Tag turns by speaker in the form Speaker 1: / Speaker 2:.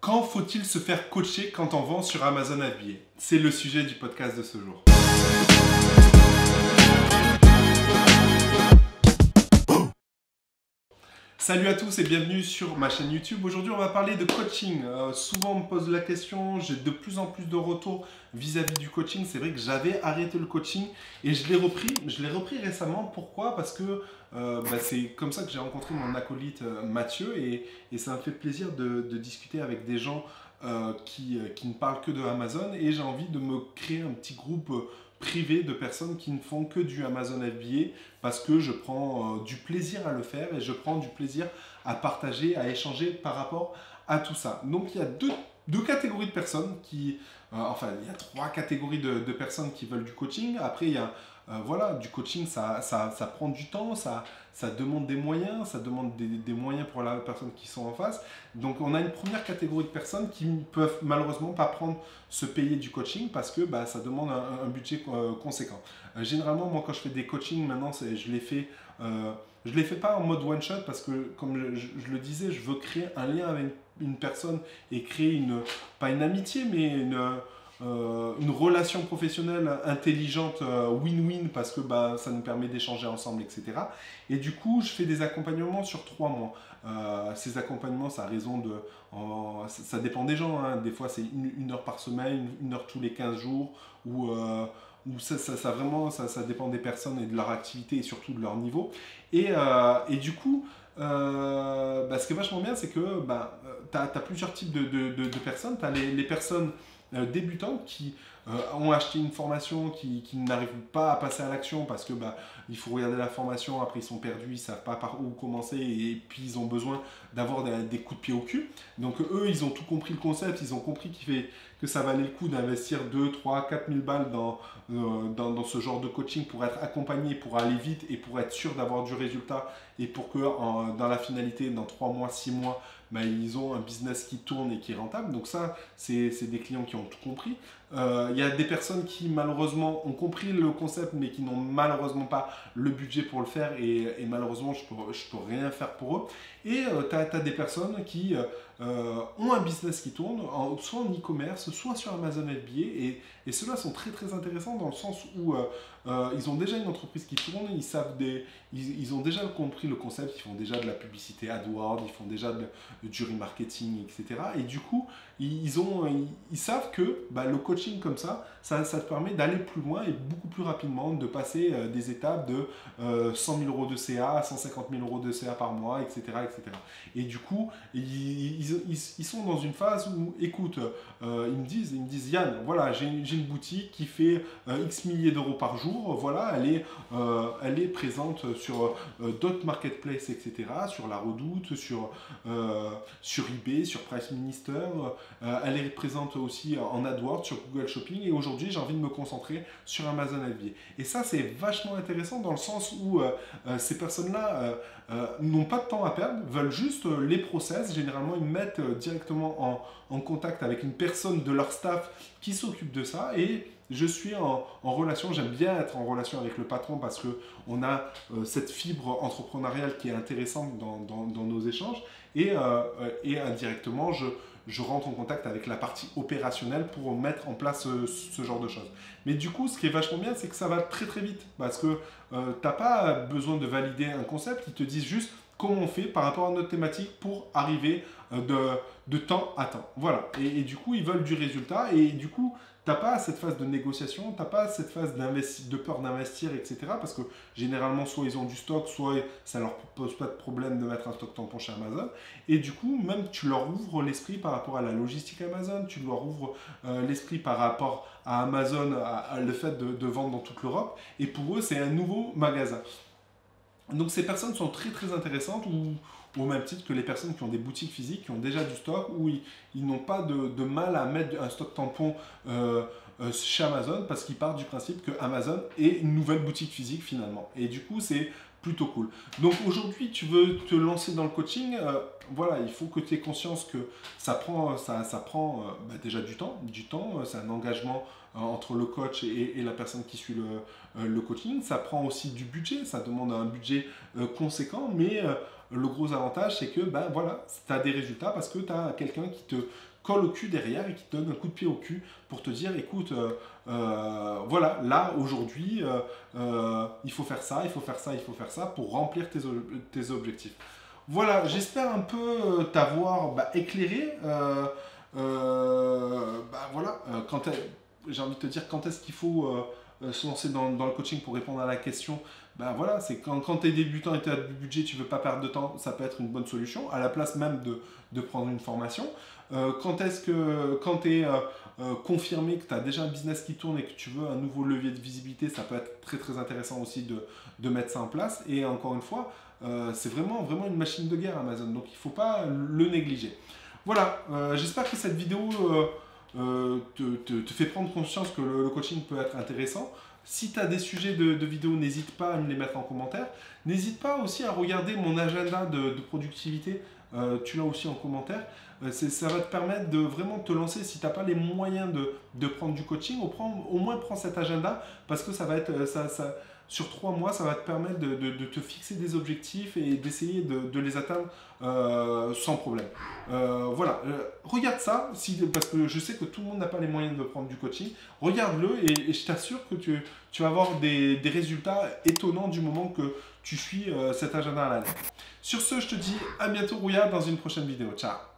Speaker 1: Quand faut-il se faire coacher quand on vend sur Amazon FBA? C'est le sujet du podcast de ce jour. Salut à tous et bienvenue sur ma chaîne YouTube. Aujourd'hui, on va parler de coaching. Souvent, on me pose la question, j'ai de plus en plus de retours vis-à-vis du coaching. C'est vrai que j'avais arrêté le coaching et je l'ai repris. Je l'ai repris récemment. Pourquoi? Parce que c'est comme ça que j'ai rencontré mon acolyte Mathieu et ça me fait plaisir de discuter avec des gens qui ne parlent que de Amazon et j'ai envie de me créer un petit groupe privé de personnes qui ne font que du Amazon FBA parce que je prends du plaisir à le faire et je prends du plaisir à partager, à échanger par rapport à tout ça. Donc il y a deux catégories de personnes il y a trois catégories de personnes qui veulent du coaching. Après, il y a du coaching, ça prend du temps, ça demande des moyens, ça demande des moyens pour la personne qui sont en face. Donc, on a une première catégorie de personnes qui ne peuvent malheureusement pas se payer du coaching parce que ça demande un budget conséquent. Généralement, moi, quand je fais des coachings, maintenant, je les fais pas en mode one shot parce que, comme je le disais, je veux créer un lien avec une personne et créer pas une amitié, mais une relation professionnelle intelligente, win-win, parce que ça nous permet d'échanger ensemble, etc. Et du coup, je fais des accompagnements sur 3 mois. Ces accompagnements, ça dépend des gens, hein. Des fois, c'est une heure par semaine, une heure tous les 15 jours, ou ça dépend des personnes et de leur activité et surtout de leur niveau. Et du coup, ce qui est vachement bien, c'est que tu as plusieurs types de personnes. Tu as les personnes débutantes qui ont acheté une formation, qui n'arrivent pas à passer à l'action parce que il faut regarder la formation, après ils sont perdus, ils ne savent pas par où commencer et puis ils ont besoin d'avoir des coups de pied au cul. Donc eux, ils ont tout compris le concept, ils ont compris que ça valait le coup d'investir 2, 3, 4 000 balles dans ce genre de coaching pour être accompagné, pour aller vite et pour être sûr d'avoir du résultat et pour que dans la finalité, dans 3 mois, 6 mois, ils ont un business qui tourne et qui est rentable. Donc ça, c'est des clients qui ont tout compris. Il y a des personnes qui malheureusement ont compris le concept mais qui n'ont malheureusement pas le budget pour le faire et malheureusement je peux rien faire pour eux. Et tu as des personnes qui ont un business qui tourne, soit en e-commerce, soit sur Amazon FBA et ceux-là sont très très intéressants dans le sens où ils ont déjà une entreprise qui tourne, ils ont déjà compris le concept, ils font déjà de la publicité AdWords, ils font déjà du remarketing, etc. Et du coup, ils savent que le coaching comme ça te permet d'aller plus loin et beaucoup plus rapidement, de passer des étapes de 100 000 euros de CA à 150 000 euros de CA par mois, etc. etc. Et du coup, ils sont dans une phase où, écoute, ils me disent Yann, voilà, j'ai une boutique qui fait X milliers d'euros par jour, voilà, elle est présente sur d'autres marketplaces, etc., sur La Redoute, sur eBay, sur Price Minister, elle est présente aussi en AdWords, sur Google Shopping, et aujourd'hui, j'ai envie de me concentrer sur Amazon FBA. Et ça, c'est vachement intéressant dans le sens où ces personnes-là n'ont pas de temps à perdre, veulent juste les process. Généralement, ils mettent directement en contact avec une personne de leur staff qui s'occupe de ça et je suis en relation, j'aime bien être en relation avec le patron parce qu'on a cette fibre entrepreneuriale qui est intéressante dans nos échanges et indirectement, je rentre en contact avec la partie opérationnelle pour mettre en place ce genre de choses. Mais du coup, ce qui est vachement bien, c'est que ça va très très vite parce que tu n'as pas besoin de valider un concept, ils te disent juste comment on fait par rapport à notre thématique pour arriver de temps à temps. Voilà. Et du coup, ils veulent du résultat et du coup, tu n'as pas cette phase de négociation, tu n'as pas cette phase de peur d'investir, etc. Parce que généralement, soit ils ont du stock, soit ça ne leur pose pas de problème de mettre un stock tampon chez Amazon. Et du coup, même tu leur ouvres l'esprit par rapport à la logistique Amazon, tu leur ouvres l'esprit par rapport à Amazon, le fait de vendre dans toute l'Europe. Et pour eux, c'est un nouveau magasin. Donc ces personnes sont très très intéressantes au même titre que les personnes qui ont des boutiques physiques, qui ont déjà du stock, où ils n'ont pas de mal à mettre un stock tampon chez Amazon parce qu'ils partent du principe que Amazon est une nouvelle boutique physique finalement. Et du coup, c'est plutôt cool. Donc aujourd'hui, tu veux te lancer dans le coaching, voilà, il faut que tu aies conscience que ça prend déjà du temps, c'est un engagement entre le coach et la personne qui suit le coaching. Ça prend aussi du budget, ça demande un budget conséquent, mais le gros avantage, c'est que voilà, tu as des résultats parce que tu as quelqu'un colle au cul derrière et qui te donne un coup de pied au cul pour te dire, écoute, voilà, là, aujourd'hui, il faut faire ça, il faut faire ça, il faut faire ça pour remplir tes objectifs. Voilà, j'espère un peu t'avoir éclairé. Voilà, j'ai envie de te dire quand est-ce qu'il faut se lancer dans le coaching pour répondre à la question. Voilà, c'est quand tu es débutant et tu as du budget, tu veux pas perdre de temps, ça peut être une bonne solution, à la place même de prendre une formation. Quand tu es confirmé que tu as déjà un business qui tourne et que tu veux un nouveau levier de visibilité, ça peut être très très intéressant aussi de mettre ça en place. Et encore une fois, c'est vraiment une machine de guerre Amazon, donc il ne faut pas le négliger. Voilà, j'espère que cette vidéo te fait prendre conscience que le coaching peut être intéressant. Si tu as des sujets de vidéo, n'hésite pas à me les mettre en commentaire. N'hésite pas aussi à regarder mon agenda de productivité, tu l'as aussi en commentaire. Ça va te permettre de vraiment te lancer. Si tu n'as pas les moyens de prendre du coaching, au moins prends cet agenda, parce que ça va être, sur 3 mois, ça va te permettre de te fixer des objectifs et d'essayer de les atteindre sans problème. Voilà, regarde ça, parce que je sais que tout le monde n'a pas les moyens de prendre du coaching. Regarde-le et je t'assure que tu vas avoir des résultats étonnants du moment que tu suis cet agenda à la lettre. Sur ce, je te dis à bientôt Rouya dans une prochaine vidéo. Ciao.